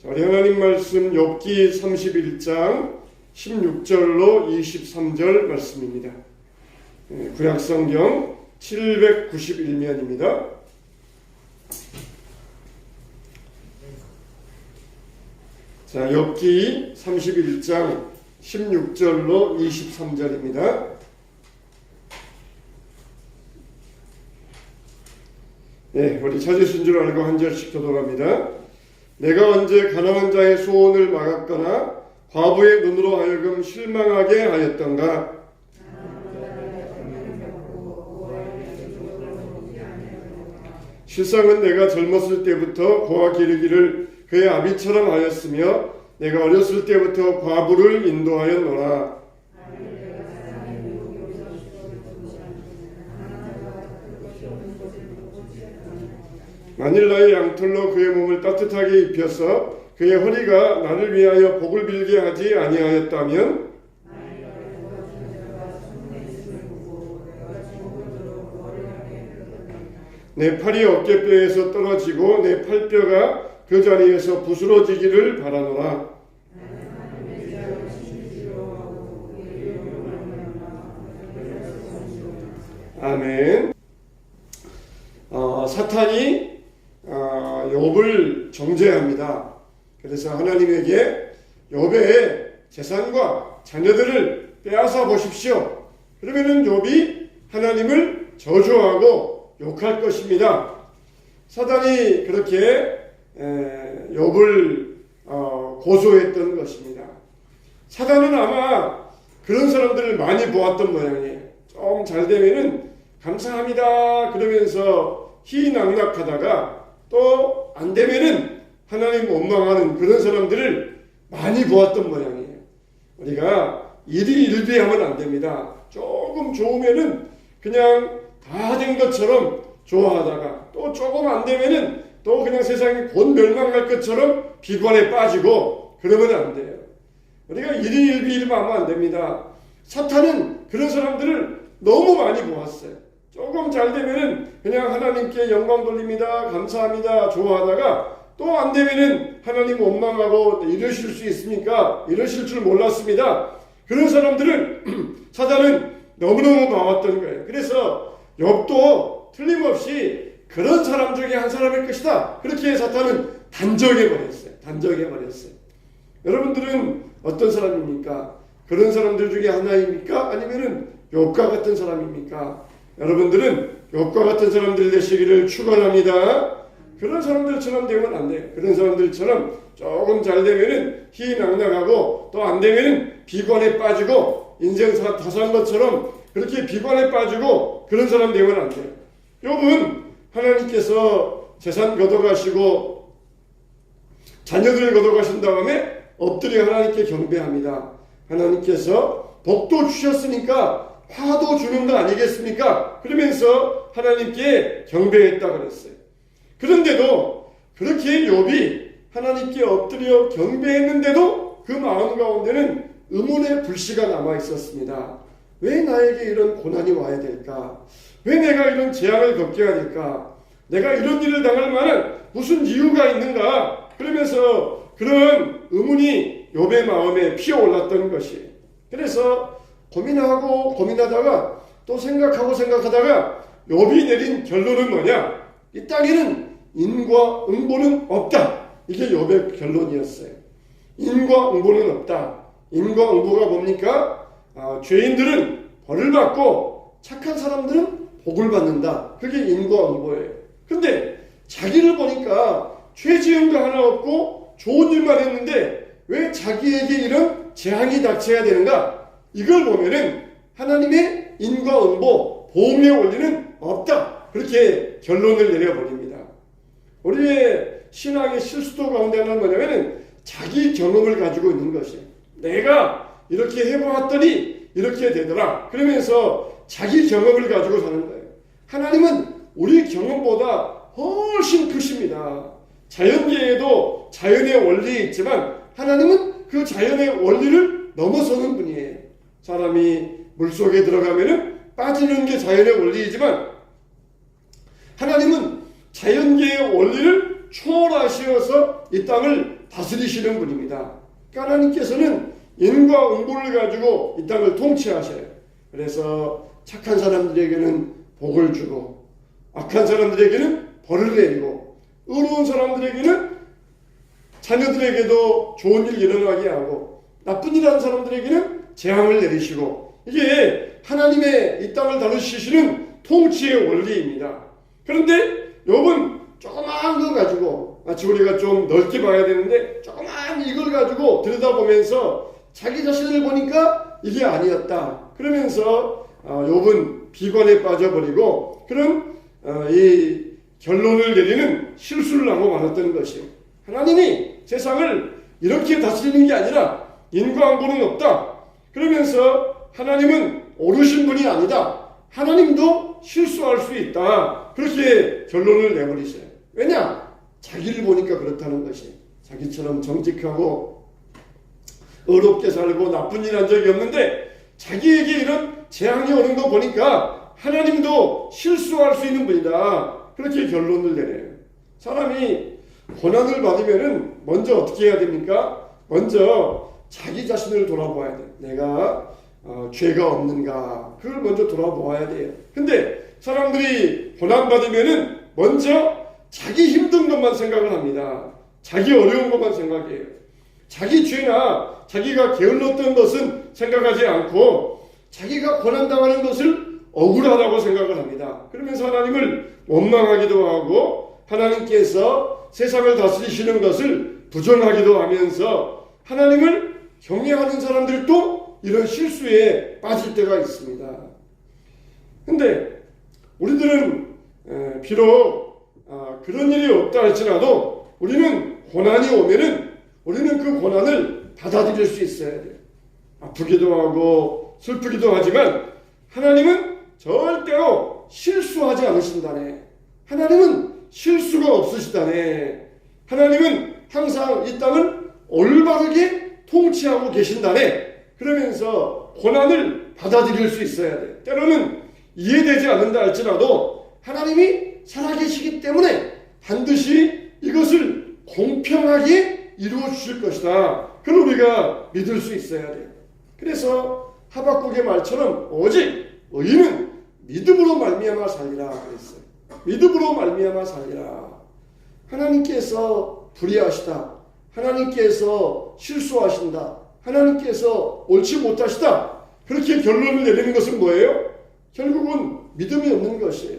우리 하나님 말씀 욥기 31장 16절로 23절 말씀입니다. 구약성경 791면입니다. 자, 욥기 31장 16절로 23절입니다. 네, 우리 찾으신 줄 알고 한 절씩 교독합니다. 내가 언제 가난한 자의 소원을 막았거나 과부의 눈으로 하여금 실망하게 하였던가? 실상은 내가 젊었을 때부터 고아 기르기를 그의 아비처럼 하였으며 내가 어렸을 때부터 과부를 인도하였노라. 만일 나의 양털로 그의 몸을 따뜻하게 입혀서 그의 허리가 나를 위하여 복을 빌게 하지 아니하였다면 내 팔이 어깨뼈에서 떨어지고 내 팔뼈가 그 자리에서 부스러지기를 바라노라. 아멘. 사탄이 욥을 정죄합니다. 그래서 하나님에게 욥의 재산과 자녀들을 빼앗아 보십시오. 그러면은 욥이 하나님을 저주하고 욕할 것입니다. 사단이 그렇게 욥을 고소했던 것입니다. 사단은 아마 그런 사람들을 많이 보았던 모양이에요. 좀 잘 되면은 감사합니다 그러면서 희낙낙하다가 또 안 되면은 하나님 원망하는 그런 사람들을 많이 보았던 모양이에요. 우리가 일희일비하면 안 됩니다. 조금 좋으면은 그냥 다 된 것처럼 좋아하다가 또 조금 안 되면은 또 그냥 세상이 곧 멸망할 것처럼 비관에 빠지고 그러면 안 돼요. 우리가 일희일비하면 안 됩니다. 사탄은 그런 사람들을 너무 많이 보았어요. 조금 잘 되면은 그냥 하나님께 영광 돌립니다. 감사합니다. 좋아하다가 또 안 되면은 하나님 원망하고 이러실 수 있습니까? 이러실 줄 몰랐습니다. 그런 사람들을 사단은 너무너무 봐왔던 거예요. 그래서 욥도 틀림없이 그런 사람 중에 한 사람일 것이다. 그렇게 사탄은 단정해버렸어요. 단정해버렸어요. 여러분들은 어떤 사람입니까? 그런 사람들 중에 하나입니까? 아니면은 욥과 같은 사람입니까? 여러분들은 욥과 같은 사람들 되시기를 축원합니다. 그런 사람들처럼 되면 안 돼요. 그런 사람들처럼 조금 잘 되면은 희낙낙하고 또 안 되면은 비관에 빠지고 인생 다 산 것처럼 그렇게 비관에 빠지고 그런 사람 되면 안 돼요. 욥은 하나님께서 재산 걷어가시고 자녀들을 걷어가신 다음에 엎드려 하나님께 경배합니다. 하나님께서 복도 주셨으니까 화도 주는 거 아니겠습니까? 그러면서 하나님께 경배했다 그랬어요. 그런데도 그렇게 욥이 하나님께 엎드려 경배했는데도 그 마음 가운데는 의문의 불씨가 남아 있었습니다. 왜 나에게 이런 고난이 와야 될까? 왜 내가 이런 재앙을 겪게 해야 될까? 내가 이런 일을 당할 만한 무슨 이유가 있는가? 그러면서 그런 의문이 욥의 마음에 피어올랐던 것이에요. 그래서 고민하고 고민하다가 또 생각하다가 욥이 내린 결론은 뭐냐? 이 땅에는 인과 응보는 없다. 이게 욥의 결론이었어요. 인과 응보는 없다. 인과 응보가 뭡니까? 죄인들은 벌을 받고 착한 사람들은 복을 받는다. 그게 인과 응보예요. 근데 자기를 보니까 죄 지은 거 하나 없고 좋은 일만 했는데 왜 자기에게 이런 재앙이 닥쳐야 되는가? 이걸 보면은 하나님의 인과 응보, 보험의 원리는 없다. 그렇게 결론을 내려버립니다. 우리의 신앙의 실수도 가운데 하나는 뭐냐면은 자기 경험을 가지고 있는 것이에요. 내가 이렇게 해보았더니 이렇게 되더라. 그러면서 자기 경험을 가지고 사는 거예요. 하나님은 우리 경험보다 훨씬 크십니다. 자연계에도 자연의 원리에 있지만 하나님은 그 자연의 원리를 넘어서는 분이에요. 사람이 물속에 들어가면은 빠지는 게 자연의 원리이지만 하나님은 자연계의 원리를 초월하시어서 이 땅을 다스리시는 분입니다. 그러니까 하나님께서는 인과 응보를 가지고 이 땅을 통치하셔요. 그래서 착한 사람들에게는 복을 주고 악한 사람들에게는 벌을 내리고 의로운 사람들에게는 자녀들에게도 좋은 일 일어나게 하고 나쁜 일 하는 사람들에게는 재앙을 내리시고, 이게 하나님의 이 땅을 다루시는 통치의 원리입니다. 그런데 욥은 조그마한 거 가지고, 마치 우리가 좀 넓게 봐야 되는데 조그마한 이걸 가지고 들여다보면서 자기 자신을 보니까 이게 아니었다 그러면서 욥은 비관에 빠져버리고 그런 이 결론을 내리는 실수를 하고 말았던 것이에요. 하나님이 세상을 이렇게 다스리는 게 아니라 인과응보는 없다 그러면서 하나님은 옳으신 분이 아니다, 하나님도 실수할 수 있다, 그렇게 결론을 내버리세요. 왜냐? 자기를 보니까 그렇다는 것이. 자기처럼 정직하고 의롭게 살고 나쁜 일 한 적이 없는데 자기에게 이런 재앙이 오는 거 보니까 하나님도 실수할 수 있는 분이다, 그렇게 결론을 내려요. 사람이 고난을 받으면은 먼저 어떻게 해야 됩니까? 먼저 자기 자신을 돌아봐야 돼. 내가 죄가 없는가, 그걸 먼저 돌아보아야 돼요. 근데 사람들이 고난 받으면은 먼저 자기 힘든 것만 생각을 합니다. 자기 어려운 것만 생각해요. 자기 죄나 자기가 게을렀던 것은 생각하지 않고 자기가 고난당하는 것을 억울하다고 생각을 합니다. 그러면서 하나님을 원망하기도 하고 하나님께서 세상을 다스리시는 것을 부정하기도 하면서 하나님을 경외하는 사람들도 이런 실수에 빠질 때가 있습니다. 근데 우리들은 비록 그런 일이 없다 할지라도 우리는 고난이 오면은 우리는 그 고난을 받아들일 수 있어야 돼요. 아프기도 하고 슬프기도 하지만 하나님은 절대로 실수하지 않으신다네. 하나님은 실수가 없으시다네. 하나님은 항상 이 땅을 올바르게 통치하고 계신다네. 그러면서 고난을 받아들일 수 있어야 돼. 때로는 이해되지 않는다 할지라도 하나님이 살아계시기 때문에 반드시 이것을 공평하게 이루어 주실 것이다, 그걸 우리가 믿을 수 있어야 돼요. 그래서 하박국의 말처럼 오직 의인은 믿음으로 말미암아 살리라 그랬어요. 믿음으로 말미암아 살리라. 하나님께서 불의하시다, 하나님께서 실수하신다, 하나님께서 옳지 못하시다, 그렇게 결론을 내리는 것은 뭐예요? 결국은 믿음이 없는 것이에요.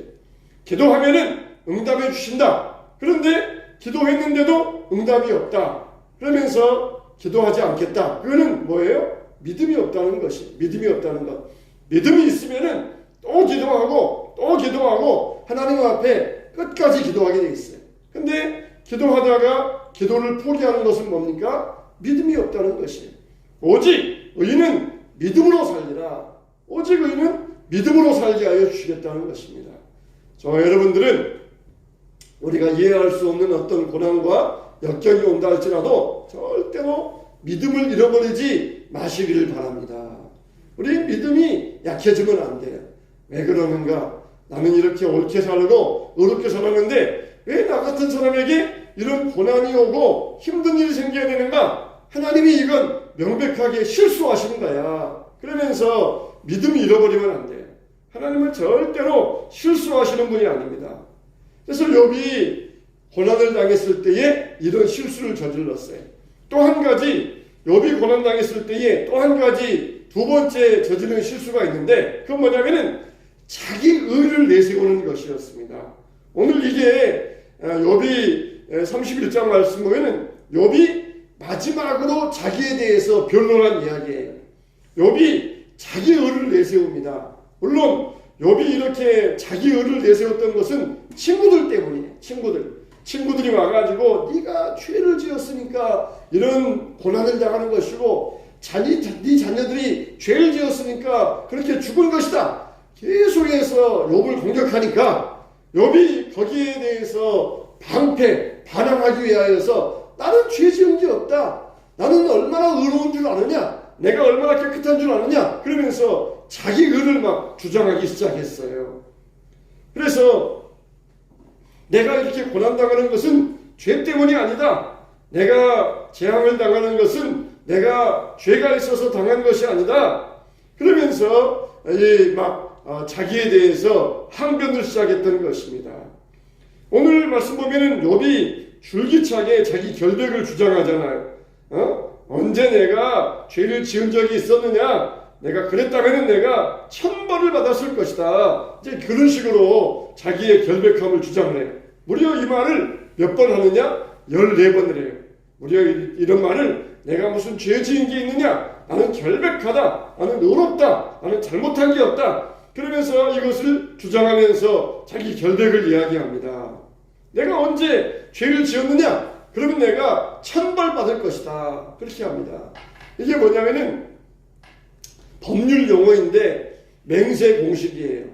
기도하면은 응답해 주신다. 그런데 기도했는데도 응답이 없다. 그러면서 기도하지 않겠다. 그거는 뭐예요? 믿음이 없다는 것이. 믿음이 없다는 것. 믿음이 있으면은 또 기도하고 또 기도하고 하나님 앞에 끝까지 기도하게 돼 있어요. 근데 기도하다가 기도를 포기하는 것은 뭡니까? 믿음이 없다는 것이에요. 오직 의인은 믿음으로 살리라. 오직 의인은 믿음으로 살게 하여 주시겠다는 것입니다. 저와 여러분들은 우리가 이해할 수 없는 어떤 고난과 역경이 온다 할지라도 절대로 믿음을 잃어버리지 마시기를 바랍니다. 우리 믿음이 약해지면 안 돼요. 왜 그러는가? 나는 이렇게 옳게 살고 의롭게 살았는데 왜 나 같은 사람에게 이런 고난이 오고 힘든 일이 생겨야 되는가? 하나님이 이건 명백하게 실수하시는 거야. 그러면서 믿음이 잃어버리면 안 돼요. 하나님은 절대로 실수하시는 분이 아닙니다. 그래서 욥이 고난을 당했을 때에 이런 실수를 저질렀어요. 또 한 가지, 욥이 고난당했을 때에 또 한 가지 두 번째 저지른 실수가 있는데 그건 뭐냐면은 자기 의를 내세우는 것이었습니다. 오늘 이게 욥이 31장 말씀 보면은 욥이 마지막으로 자기에 대해서 변론한 이야기예요. 욥이 자기 의를 내세웁니다. 물론 욥이 이렇게 자기 의를 내세웠던 것은 친구들 때문이에요. 친구들이 와가지고 네가 죄를 지었으니까 이런 고난을 당하는 것이고 네 자녀들이 죄를 지었으니까 그렇게 죽은 것이다. 계속해서 욥을 공격하니까 욥이 거기에 대해서 반항하기 위하여서 나는 죄 지은 게 없다. 나는 얼마나 의로운 줄 아느냐. 내가 얼마나 깨끗한 줄 아느냐. 그러면서 자기 의를 막 주장하기 시작했어요. 그래서 내가 이렇게 고난당하는 것은 죄 때문이 아니다. 내가 재앙을 당하는 것은 내가 죄가 있어서 당한 것이 아니다. 그러면서 자기에 대해서 항변을 시작했던 것입니다. 오늘 말씀 보면은 욥이 줄기차게 자기 결백을 주장하잖아요. 언제 내가 죄를 지은 적이 있었느냐? 내가 그랬다면 내가 천벌을 받았을 것이다. 이제 그런 식으로 자기의 결백함을 주장을 해요. 무려 이 말을 몇 번 하느냐? 14번을 해요. 무려 이런 말을 내가 무슨 죄 지은 게 있느냐? 나는 결백하다. 나는 의롭다. 나는 잘못한 게 없다. 그러면서 이것을 주장하면서 자기 결백을 이야기합니다. 내가 언제 죄를 지었느냐? 그러면 내가 천벌받을 것이다. 그렇게 합니다. 이게 뭐냐면은 법률 용어인데 맹세 공식이에요.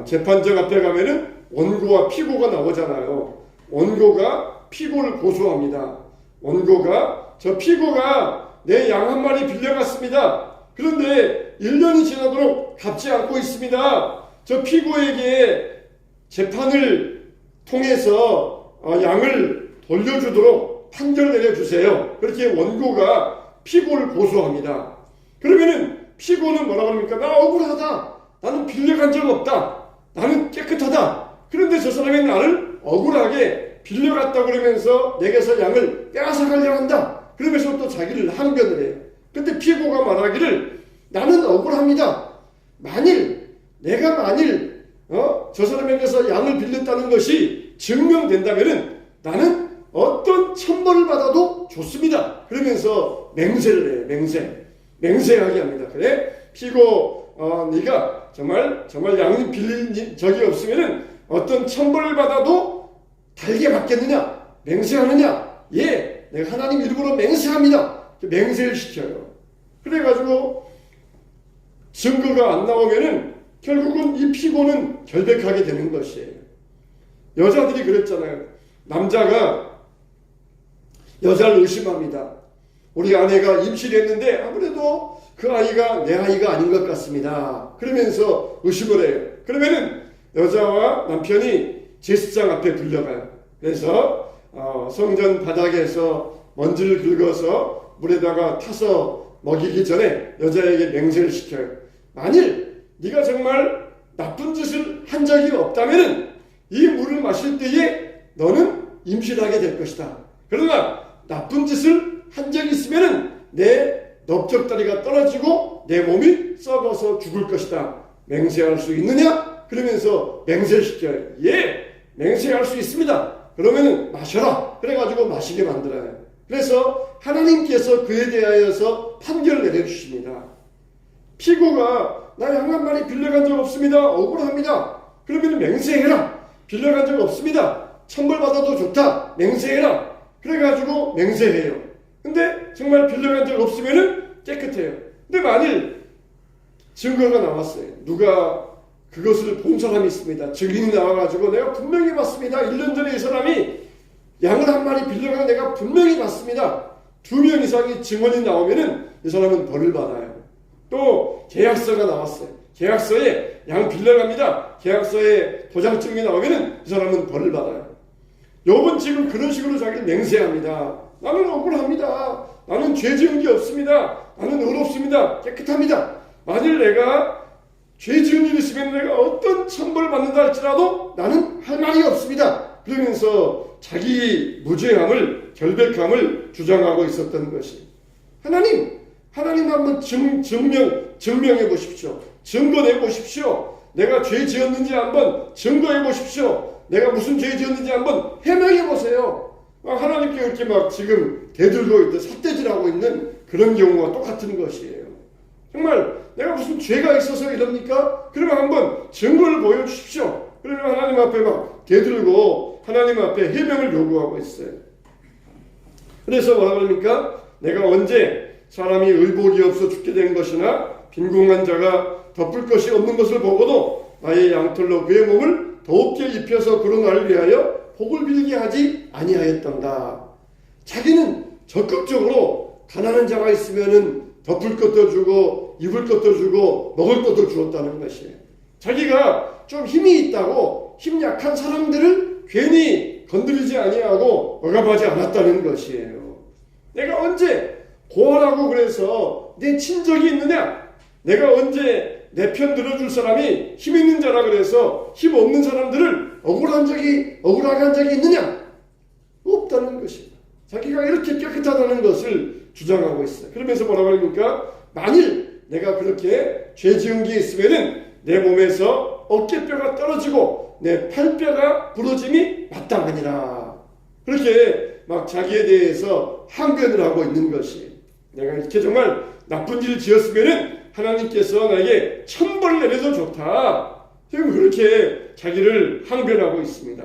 재판정 앞에 가면은 원고와 피고가 나오잖아요. 원고가 피고를 고소합니다. 원고가 저 피고가 내 양 한 마리 빌려갔습니다. 그런데 1년이 지나도록 갚지 않고 있습니다. 저 피고에게 재판을 통해서 양을 돌려주도록 판결 내려주세요. 그렇게 원고가 피고를 고소합니다. 그러면은 피고는 뭐라고 합니까? 나 억울하다. 나는 빌려간 적 없다. 나는 깨끗하다. 그런데 저 사람이 나를 억울하게 빌려갔다 그러면서 내게서 양을 빼앗아가려 한다. 그러면서 또 자기를 항변을 해요. 근데 피고가 말하기를 나는 억울합니다. 내가 저 사람에게서 양을 빌렸다는 것이 증명된다면은 나는 어떤 천벌을 받아도 좋습니다. 그러면서 맹세를 해요. 맹세하게 합니다. 그래? 피고, 네가 정말 양을 빌린 적이 없으면은 어떤 천벌을 받아도 달게 받겠느냐? 맹세하느냐? 예, 내가 하나님 이름으로 맹세합니다. 맹세를 시켜요. 그래가지고 증거가 안 나오면은 결국은 이 피고는 결백하게 되는 것이에요. 여자들이 그랬잖아요. 남자가 여자를 의심합니다. 우리 아내가 임신을 했는데 아무래도 그 아이가 내 아이가 아닌 것 같습니다. 그러면서 의심을 해요. 그러면은 여자와 남편이 제사장 앞에 불려가요. 그래서 성전 바닥에서 먼지를 긁어서 물에다가 타서 먹이기 전에 여자에게 맹세를 시켜요. 만일 네가 정말 나쁜 짓을 한 적이 없다면 이 물을 마실 때에 너는 임신하게 될 것이다. 그러나 나쁜 짓을 한 적이 있으면 내 넓적다리가 떨어지고 내 몸이 썩어서 죽을 것이다. 맹세할 수 있느냐? 그러면서 맹세를 시켜요. 예, 맹세할 수 있습니다. 그러면 마셔라. 그래가지고 마시게 만들어요. 그래서 하나님께서 그에 대하여서 판결을 내려주십니다. 피고가 나 양 한 마리 빌려간 적 없습니다. 억울합니다. 그러면 맹세해라. 빌려간 적 없습니다. 천벌받아도 좋다. 맹세해라. 그래가지고 맹세해요. 근데 정말 빌려간 적 없으면은 깨끗해요. 근데 만일 증거가 나왔어요. 누가 그것을 본 사람이 있습니다. 증인이 나와가지고 내가 분명히 봤습니다. 1년 전에 이 사람이 양을 한 마리 빌려간 내가 분명히 봤습니다. 2명 이상의 증언이 나오면은 이 사람은 벌을 받아요. 또 계약서가 나왔어요. 계약서에 양 빌려갑니다. 계약서에 도장증이 나오면은 이 사람은 벌을 받아요. 욥은 지금 그런 식으로 자기를 맹세합니다. 나는 억울합니다. 나는 죄 지은 게 없습니다. 나는 의롭습니다. 깨끗합니다. 만일 내가 죄 지은 일이 있으면 내가 어떤 천벌을 받는다 할지라도 나는 할 말이 없습니다. 그러면서 자기 무죄함을, 결백함을 주장하고 있었던 것이 하나님 한번 증명해 보십시오. 증거내 보십시오. 내가 죄 지었는지 한번 증거해 보십시오. 내가 무슨 죄 지었는지 한번 해명해 보세요. 하나님께 이렇게 막 지금 대들고 있는 삿대질하고 있는 그런 경우와 똑같은 것이에요. 정말 내가 무슨 죄가 있어서 이럽니까? 그러면 한번 증거를 보여주십시오. 그러면 하나님 앞에 막 대들고 하나님 앞에 해명을 요구하고 있어요. 그래서 뭐라고 합니까? 내가 언제 사람이 의복이 없어 죽게 된 것이나 빈궁한 자가 덮을 것이 없는 것을 보고도 나의 양털로 그의 몸을 더욱게 입혀서 그런 날을 위하여 복을 빌게 하지 아니하였던가. 자기는 적극적으로 가난한 자가 있으면은 덮을 것도 주고 입을 것도 주고 먹을 것도 주었다는 것이에요. 자기가 좀 힘이 있다고 힘 약한 사람들을 괜히 건드리지 아니하고 억압하지 않았다는 것이에요. 내가 언제 고아라고 그래서 내 친적이 있느냐? 내가 언제 내 편 들어줄 사람이 힘 있는 자라 그래서 힘 없는 사람들을 억울하게 한 적이 있느냐? 없다는 것입니다. 자기가 이렇게 깨끗하다는 것을 주장하고 있어요. 그러면서 뭐라고 합니까? 만일 내가 그렇게 죄 지은 게 있으면은 내 몸에서 어깨뼈가 떨어지고 내 팔뼈가 부러짐이 마땅하니라. 그렇게 막 자기에 대해서 항변을 하고 있는 것이, 내가 이렇게 정말 나쁜 일을 지었으면은 하나님께서 나에게 천벌을 내려도 좋다. 지금 그렇게 자기를 항변하고 있습니다.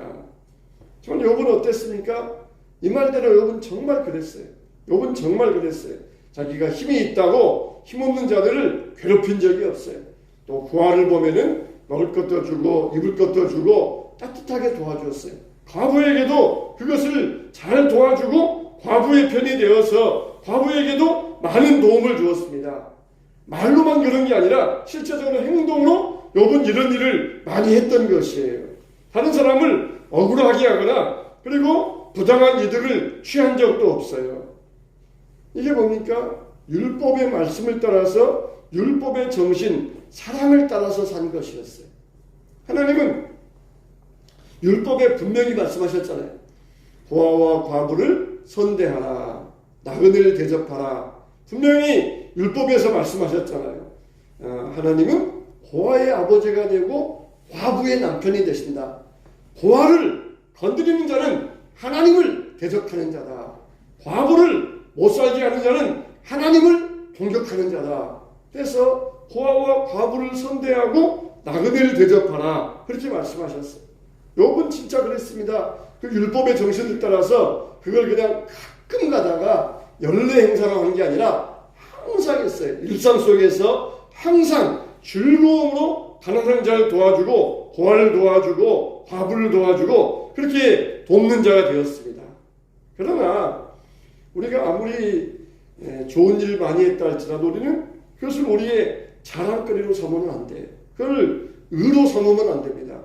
전 욥은 어땠습니까? 이 말대로 욥은 정말 그랬어요. 욥은 정말 그랬어요. 자기가 힘이 있다고 힘없는 자들을 괴롭힌 적이 없어요. 또 고아를 보면은 먹을 것도 주고 입을 것도 주고 따뜻하게 도와주었어요. 과부에게도 그것을 잘 도와주고 과부의 편이 되어서 과부에게도 많은 도움을 주었습니다. 말로만 그런 게 아니라 실제적으로 행동으로 욥은 이런 일을 많이 했던 것이에요. 다른 사람을 억울하게 하거나 그리고 부당한 이득을 취한 적도 없어요. 이게 뭡니까? 율법의 말씀을 따라서 율법의 정신, 사랑을 따라서 산 것이었어요. 하나님은 율법에 분명히 말씀하셨잖아요. 고아와 과부를 선대하라, 나그네를 대접하라. 분명히 율법에서 말씀하셨잖아요. 하나님은 고아의 아버지가 되고 과부의 남편이 되신다. 고아를 건드리는 자는 하나님을 대적하는 자다. 과부를 못 살게 하는 자는 하나님을 공격하는 자다. 그래서 고아와 과부를 선대하고 나그네를 대접하라. 그렇게 말씀하셨어요. 욥은 진짜 그랬습니다. 그 율법의 정신을 따라서 그걸 그냥 가끔 가다가 연례 행사로 한 게 아니라 항상 했어요. 일상 속에서 항상 즐거움으로 가난한 자를 도와주고 고아를 도와주고 과부를 도와주고 그렇게 돕는 자가 되었습니다. 그러나 우리가 아무리 좋은 일 많이 했다 할지라도 우리는 그것을 우리의 자랑거리로 삼으면 안 돼요. 그걸 의로 삼으면 안 됩니다.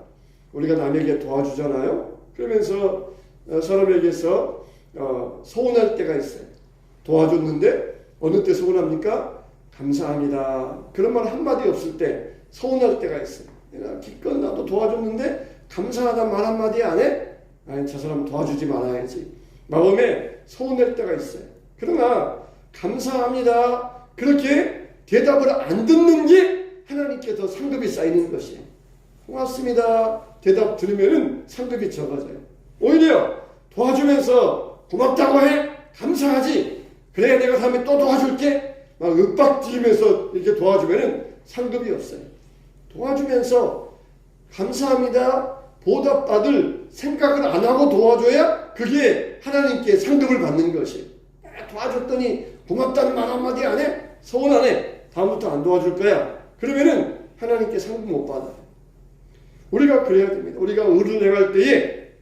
우리가 남에게 도와주잖아요. 그러면서 사람에게서 서운할 때가 있어요. 도와줬는데 어느 때 서운합니까? 감사합니다. 그런 말 한마디 없을 때 서운할 때가 있어요. 내가 기껏 나도 도와줬는데 감사하다 말 한마디 안 해? 아니, 저 사람 도와주지 말아야지. 마음에 서운할 때가 있어요. 그러나 감사합니다. 그렇게 대답을 안 듣는 게 하나님께 더 상급이 쌓이는 것이에요. 고맙습니다. 대답 들으면은 상급이 적어져요. 오히려 도와주면서 고맙다고 해? 감사하지. 그래야 내가 다음에 또 도와줄게. 막 윽박지르면서 이렇게 도와주면은 상급이 없어요. 도와주면서 감사합니다. 보답받을 생각을 안 하고 도와줘야 그게 하나님께 상급을 받는 것이에요. 도와줬더니 고맙다는 말 한마디 안 해? 서운 안 해? 다음부터 안 도와줄 거야. 그러면은 하나님께 상급 못 받아요. 우리가 그래야 됩니다. 우리가 의를 행할 때에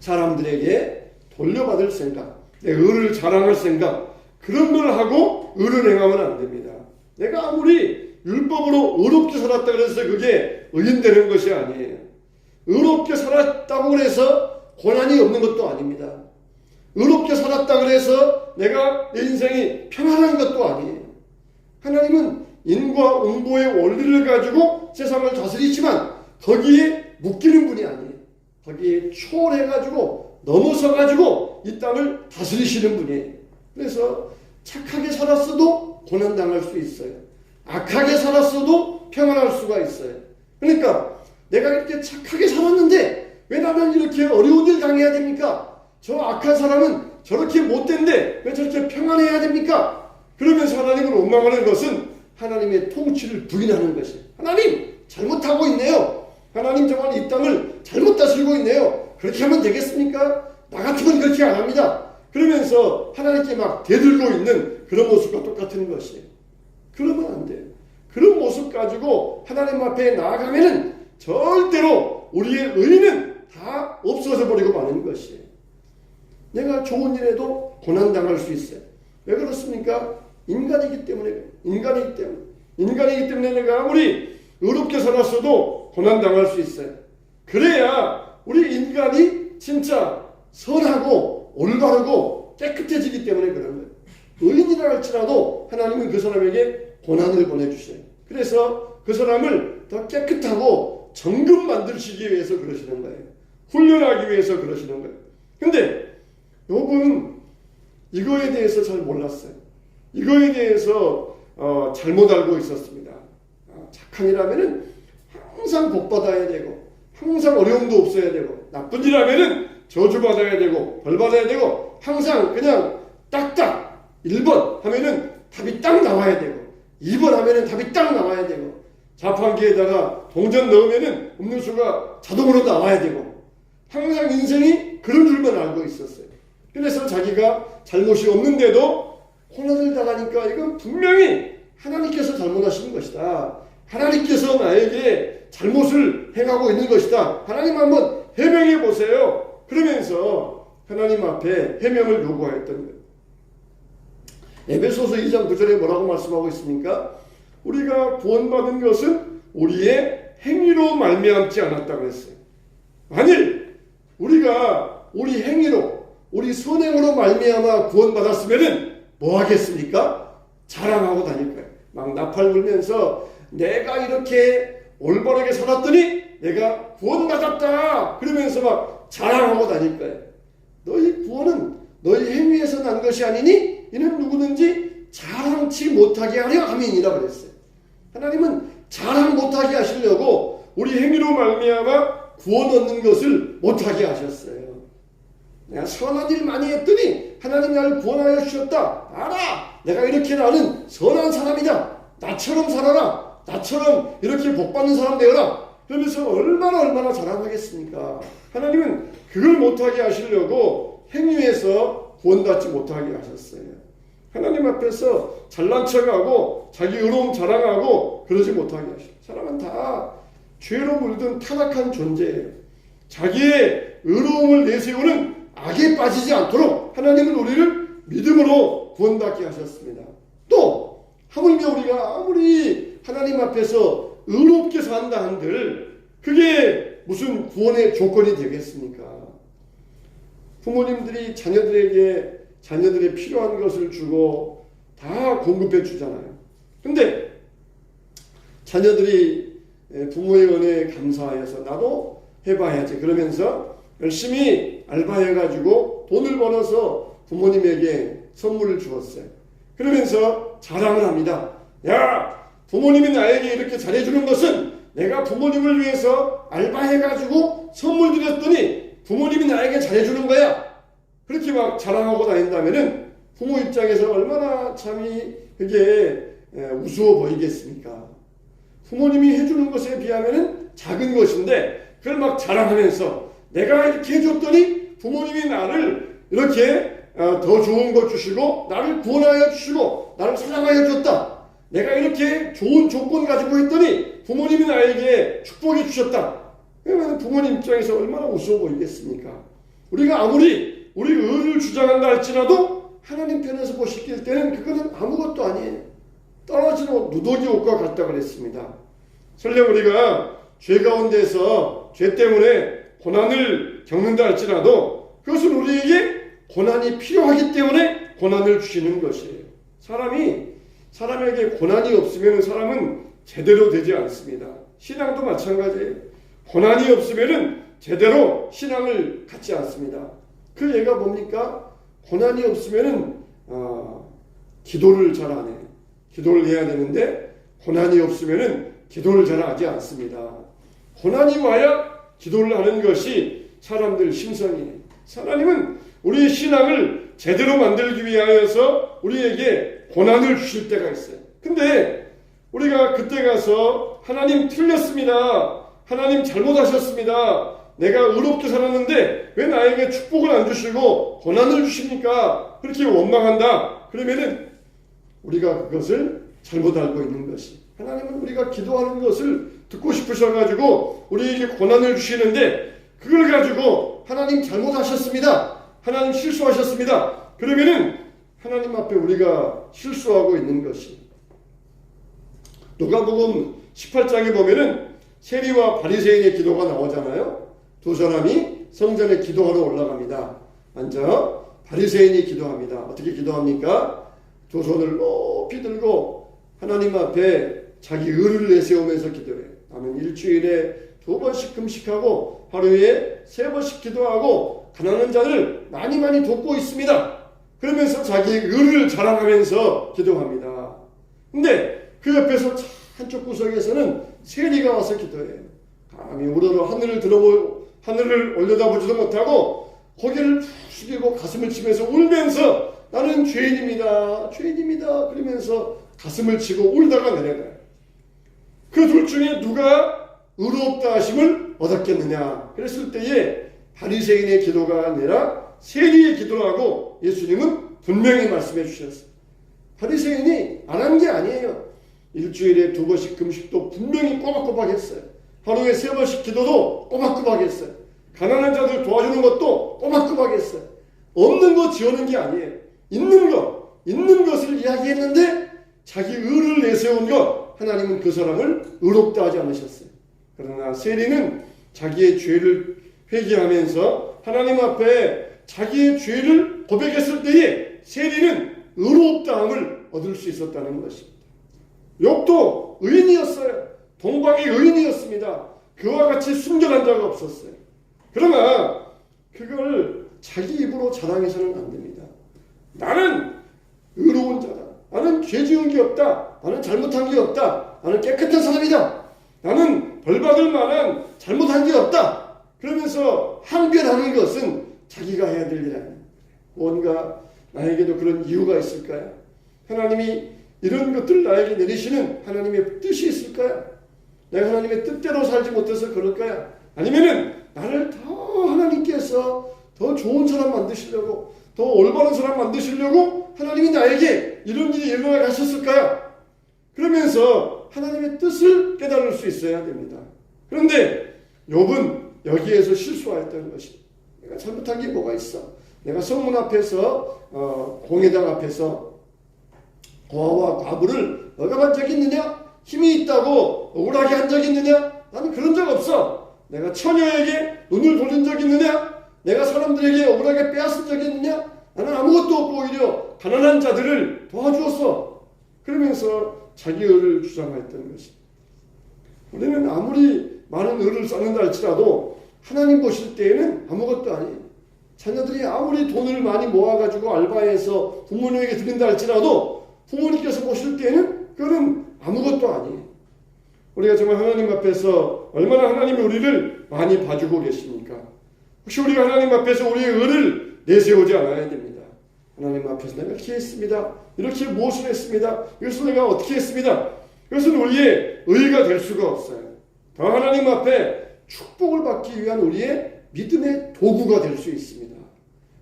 사람들에게 돌려받을 생각, 내 의를 자랑할 생각, 그런 걸 하고 의를 행하면 안 됩니다. 내가 아무리 율법으로 의롭게 살았다 그래서 그게 의인되는 것이 아니에요. 의롭게 살았다고 그래서 고난이 없는 것도 아닙니다. 의롭게 살았다 그래서 내가 내 인생이 편안한 것도 아니에요. 하나님은 인과 응보의 원리를 가지고 세상을 다스리지만 거기에 묶이는 분이 아니에요. 거기에 초월해가지고 넘어서가지고 이 땅을 다스리시는 분이에요. 그래서 착하게 살았어도 고난당할 수 있어요. 악하게 살았어도 평안할 수가 있어요. 그러니까 내가 이렇게 착하게 살았는데 왜 나는 이렇게 어려운 일 당해야 됩니까? 저 악한 사람은 저렇게 못된데 왜 저렇게 평안해야 됩니까? 그러면서 하나님을 원망하는 것은 하나님의 통치를 부인하는 것이에요. 하나님 잘못하고 있네요. 하나님 정말 이 땅을 잘못 다스리고 있네요. 그렇게 하면 되겠습니까? 나 같으면 그렇게 안 합니다. 그러면서 하나님께 막 대들고 있는 그런 모습과 똑같은 것이에요. 그러면 안 돼요. 그런 모습 가지고 하나님 앞에 나아가면은 절대로 우리의 의는 다 없어져 버리고 마는 것이에요. 내가 좋은 일에도 고난당할 수 있어요. 왜 그렇습니까? 인간이기 때문에. 인간이기 때문에 내가 아무리 의롭게 살았어도 고난당할 수 있어요. 그래야 우리 인간이 진짜 선하고 올바르고 깨끗해지기 때문에 그런 거예요. 의인이라 할지라도 하나님은 그 사람에게 고난을 보내주셔요. 그래서 그 사람을 더 깨끗하고 정금 만드시기 위해서 그러시는 거예요. 훈련하기 위해서 그러시는 거예요. 근데 욥은 이거에 대해서 잘 몰랐어요. 이거에 대해서 잘못 알고 있었습니다. 착한 일 하면은 항상 복 받아야 되고 항상 어려움도 없어야 되고 나쁜 일 하면은 저주 받아야 되고 벌 받아야 되고 항상 그냥 딱딱 1번 하면은 답이 딱 나와야 되고 2번 하면은 답이 딱 나와야 되고 자판기에다가 동전 넣으면은 음료수가 자동으로 나와야 되고 항상 인생이 그런 줄만 알고 있었어요. 그래서 자기가 잘못이 없는데도 고난을 당하니까 이건 분명히 하나님께서 잘못하시는 것이다. 하나님께서 나에게 잘못을 행하고 있는 것이다. 하나님 한번 해명해 보세요. 그러면서 하나님 앞에 해명을 요구하였던 거예요. 에베소서 2장 9절에 뭐라고 말씀하고 있습니까? 우리가 구원받은 것은 우리의 행위로 말미암지 않았다고 그랬어요. 만일 우리가 우리 행위로 우리 선행으로 말미암아 구원받았으면은 뭐 하겠습니까? 자랑하고 다닐 거예요. 막 나팔 불면서 내가 이렇게 올바르게 살았더니 내가 구원받았다 그러면서 막 자랑하고 다닐 거예요. 너희 구원은 너희 행위에서 난 것이 아니니 이는 누구든지 자랑치 못하게 하려 함이니라 그랬어요. 하나님은 자랑 못하게 하시려고 우리 행위로 말미암아 구원 얻는 것을 못하게 하셨어요. 내가 선한 일 많이 했더니 하나님 나를 구원하여 주셨다. 알아. 내가 이렇게 나는 선한 사람이다. 나처럼 살아라. 나처럼 이렇게 복받는 사람 되어라. 그러면서 얼마나 자랑하겠습니까? 하나님은 그걸 못하게 하시려고 행위에서 구원받지 못하게 하셨어요. 하나님 앞에서 잘난 척하고 자기 의로움 자랑하고 그러지 못하게 하셨어요. 사람은 다 죄로 물든 타락한 존재예요. 자기의 의로움을 내세우는 악에 빠지지 않도록 하나님은 우리를 믿음으로 구원받게 하셨습니다. 또 하물며 우리가 아무리 하나님 앞에서 의롭게 산다 한들 그게 무슨 구원의 조건이 되겠습니까? 부모님들이 자녀들의 필요한 것을 주고 다 공급해 주잖아요. 근데 자녀들이 부모의 은혜에 감사하여서 나도 해봐야지 그러면서 열심히 알바해가지고 돈을 벌어서 부모님에게 선물을 주었어요. 그러면서 자랑을 합니다. 야, 부모님이 나에게 이렇게 잘해주는 것은 내가 부모님을 위해서 알바해가지고 선물 드렸더니 부모님이 나에게 잘해주는 거야. 그렇게 막 자랑하고 다닌다면은 부모 입장에서 얼마나 참이 그게 우스워 보이겠습니까? 부모님이 해주는 것에 비하면은 작은 것인데 그걸 막 자랑하면서 내가 이렇게 해줬더니 부모님이 나를 이렇게 더 좋은 것 주시고 나를 구원하여 주시고 나를 사랑하여 줬다. 내가 이렇게 좋은 조건 가지고 했더니 부모님이 나에게 축복해 주셨다. 그러면 부모님 입장에서 얼마나 우스워 보이겠습니까? 우리가 아무리 우리 의를 주장한다 할지라도 하나님 편에서 보실 때는 그거는 아무것도 아니에요. 떨어지는 누더기 옷과 같다 그랬습니다. 설령 우리가 죄 가운데서 죄 때문에 고난을 겪는다 할지라도 그것은 우리에게 고난이 필요하기 때문에 고난을 주시는 것이에요. 사람에게 고난이 없으면 사람은 제대로 되지 않습니다. 신앙도 마찬가지예요. 고난이 없으면 제대로 신앙을 갖지 않습니다. 그 예가 뭡니까? 고난이 없으면 기도를 잘 안 해요. 기도를 해야 되는데 고난이 없으면 기도를 잘 하지 않습니다. 고난이 와야 기도를 하는 것이 사람들 심성이에요. 하나님은 우리의 신앙을 제대로 만들기 위하여서 우리에게 고난을 주실 때가 있어요. 근데 우리가 그때 가서 하나님 틀렸습니다. 하나님 잘못하셨습니다. 내가 의롭게 살았는데 왜 나에게 축복을 안 주시고 고난을 주십니까? 그렇게 원망한다. 그러면은 우리가 그것을 잘못 알고 있는 것이 하나님은 우리가 기도하는 것을 듣고 싶으셔가지고 우리에게 고난을 주시는데 그걸 가지고 하나님 잘못하셨습니다. 하나님 실수하셨습니다. 그러면은 하나님 앞에 우리가 실수하고 있는 것이 누가복음 18장에 보면은 세리와 바리새인의 기도가 나오잖아요. 두 사람이 성전에 기도하러 올라갑니다. 먼저 바리새인이 기도합니다. 어떻게 기도합니까? 두 손을 높이 들고 하나님 앞에 자기 의를 내세우면서 기도해요. 나는 일주일에 2번씩 금식하고 하루에 3번씩 기도하고 가난한 자를 많이 돕고 있습니다. 그러면서 자기 의를 자랑하면서 기도합니다. 근데 그 옆에서 한쪽 구석에서는 세리가 와서 기도해요. 감히 우러러 하늘을 올려다보지도 못하고 고개를 푹 숙이고 가슴을 치면서 울면서 나는 죄인입니다. 그러면서 가슴을 치고 울다가 내려가요. 그 둘 중에 누가 의롭다 하심을 얻었겠느냐? 그랬을 때에 바리새인의 기도가 아니라 세리의 기도라고 예수님은 분명히 말씀해 주셨어요. 바리새인이 안 한 게 아니에요. 일주일에 2번씩 금식도 분명히 꼬박꼬박 했어요. 하루에 3번씩 기도도 꼬박꼬박 했어요. 가난한 자들 도와주는 것도 꼬박꼬박 했어요. 없는 거 지어낸 게 아니에요. 있는 것을 이야기했는데 자기 의를 내세운 것, 하나님은 그 사람을 의롭다 하지 않으셨어요. 그러나 세리는 자기의 죄를 회개하면서 하나님 앞에 자기의 죄를 고백했을 때에 세리는 의롭다함을 얻을 수 있었다는 것입니다. 욥도 의인이었어요. 동방의 의인이었습니다. 그와 같이 순결한 자가 없었어요. 그러나 그걸 자기 입으로 자랑해서는 안 됩니다. 나는 의로운 자다. 나는 죄 지은 게 없다. 나는 잘못한 게 없다. 나는 깨끗한 사람이다. 나는 벌받을 만한 잘못한 게 없다. 그러면서 항변하는 것은 자기가 해야 될 일 아닙니다. 뭔가 나에게도 그런 이유가 있을까요? 하나님이 이런 것들을 나에게 내리시는 하나님의 뜻이 있을까요? 내가 하나님의 뜻대로 살지 못해서 그럴까요? 아니면은 나를 더 하나님께서 더 좋은 사람 만드시려고, 더 올바른 사람 만드시려고 하나님이 나에게 이런 일이 일어나게 하셨을까요? 그러면서 하나님의 뜻을 깨달을 수 있어야 됩니다. 그런데 욥은 여기에서 실수하였다는 것입니다. 내가 잘못한 게 뭐가 있어? 내가 성문 앞에서 공회당 앞에서 고아와 과부를 억압한 적이 있느냐? 힘이 있다고 억울하게 한 적이 있느냐? 나는 그런 적 없어. 내가 처녀에게 눈을 돌린 적이 있느냐? 내가 사람들에게 억울하게 빼앗은 적이 있느냐? 나는 아무것도 없고 오히려 가난한 자들을 도와주었어. 그러면서 자기 의를 주장했다는 것입니다. 우리는 아무리 많은 의를 쌓는다 할지라도 하나님 보실 때에는 아무것도 아니에요. 자녀들이 아무리 돈을 많이 모아가지고 알바해서 부모님에게 드린다 할지라도 부모님께서 보실 때에는 그거는 아무것도 아니에요. 우리가 정말 하나님 앞에서 얼마나 하나님이 우리를 많이 봐주고 계십니까? 혹시 우리가 하나님 앞에서 우리의 의를 내세우지 않아야 됩니다. 하나님 앞에서 내가 이렇게 했습니다. 이렇게 무엇을 했습니다. 이것을 내가 어떻게 했습니다. 이것은 우리의 의가 될 수가 없어요. 더 하나님 앞에 축복을 받기 위한 우리의 믿음의 도구가 될 수 있습니다.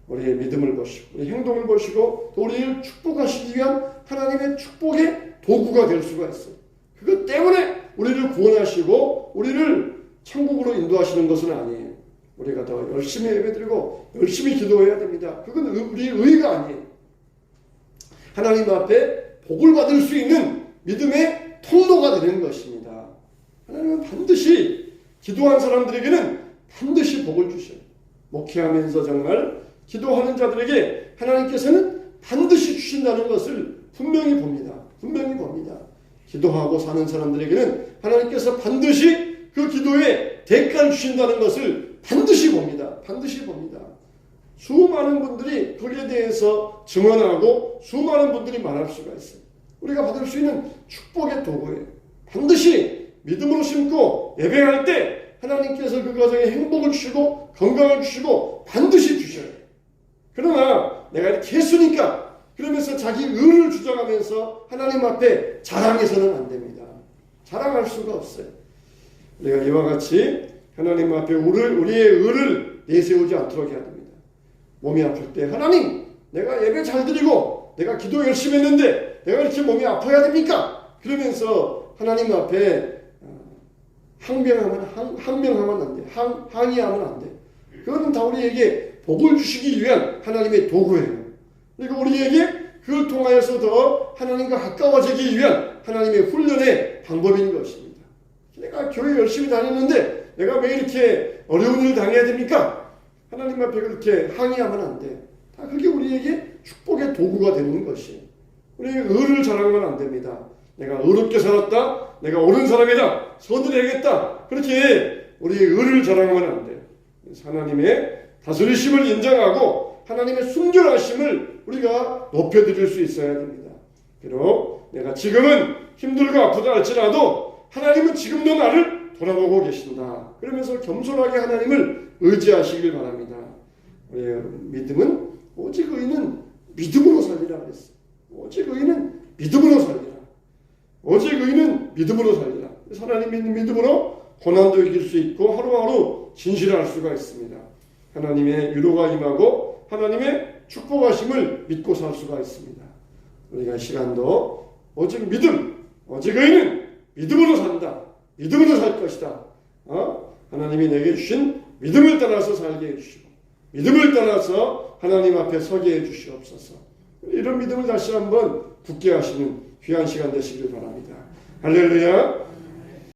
우리의 믿음을 보시고 우리의 행동을 보시고 또 우리를 축복하시기 위한 하나님의 축복의 도구가 될 수가 있어요. 그것 때문에 우리를 구원하시고 우리를 천국으로 인도하시는 것은 아니에요. 우리가 더 열심히 예배드리고 열심히 기도해야 됩니다. 그건 우리의 의가 아니에요. 하나님 앞에 복을 받을 수 있는 믿음의 통로가 되는 것입니다. 하나님은 반드시 기도한 사람들에게는 반드시 복을 주셔요. 목회하면서 정말 기도하는 자들에게 하나님께서는 반드시 주신다는 것을 분명히 봅니다. 기도하고 사는 사람들에게는 하나님께서 반드시 그 기도에 대가를 주신다는 것을 반드시 봅니다. 수많은 분들이 거기에 대해서 증언하고 수많은 분들이 말할 수가 있어요. 우리가 받을 수 있는 축복의 도구예요. 반드시 믿음으로 심고 예배할 때 하나님께서 그 가정에 행복을 주시고 건강을 주시고 반드시 주셔요. 그러나 내가 이렇게 했으니까 그러면서 자기 의를 주장하면서 하나님 앞에 자랑해서는 안 됩니다. 자랑할 수가 없어요. 우리가 이와 같이 하나님 앞에 우리의 의를 내세우지 않도록 해야 됩니다. 몸이 아플 때 하나님 내가 예배 잘 드리고 내가 기도 열심히 했는데 내가 이렇게 몸이 아파야 됩니까? 그러면서 하나님 앞에 항명하면 안 돼. 항의하면 안 돼. 그거는 다 우리에게 복을 주시기 위한 하나님의 도구예요. 그리고 우리에게 그걸 통하여서 더 하나님과 가까워지기 위한 하나님의 훈련의 방법인 것입니다. 내가 교회 열심히 다니는데 내가 왜 이렇게 어려운 일을 당해야 됩니까? 하나님 앞에 그렇게 항의하면 안 돼. 다 그게 우리에게 축복의 도구가 되는 것이. 우리에게 의를 자랑하면 안 됩니다. 내가 의롭게 살았다. 내가 옳은 사람이다. 선을 해야겠다. 그렇게 우리의 의를 자랑하면 안 돼. 하나님의 다스리심을 인정하고 하나님의 순결하심을 우리가 높여드릴 수 있어야 됩니다. 비록 내가 지금은 힘들고 아프다 할지라도 하나님은 지금도 나를 돌아보고 계신다. 그러면서 겸손하게 하나님을 의지하시길 바랍니다. 우리의 믿음은 오직 의인은 믿음으로 살리라 그랬어요. 오직 의인은 믿음으로 살리라. 오직 의인은 믿음으로 살리라. 하나님 있는 믿음으로 고난도 이길 수 있고 하루하루 진실할 수가 있습니다. 하나님의 위로가 임하고 하나님의 축복하심을 믿고 살 수가 있습니다. 우리가 이 시간도 오직 믿음, 오직 의인은 믿음으로 산다. 믿음으로 살 것이다. 하나님이 내게 주신 믿음을 따라서 살게 해주시고 믿음을 따라서 하나님 앞에 서게 해주시옵소서. 이런 믿음을 다시 한번 굳게 하시는 귀한 시간 되시길 바랍니다. 할렐루야.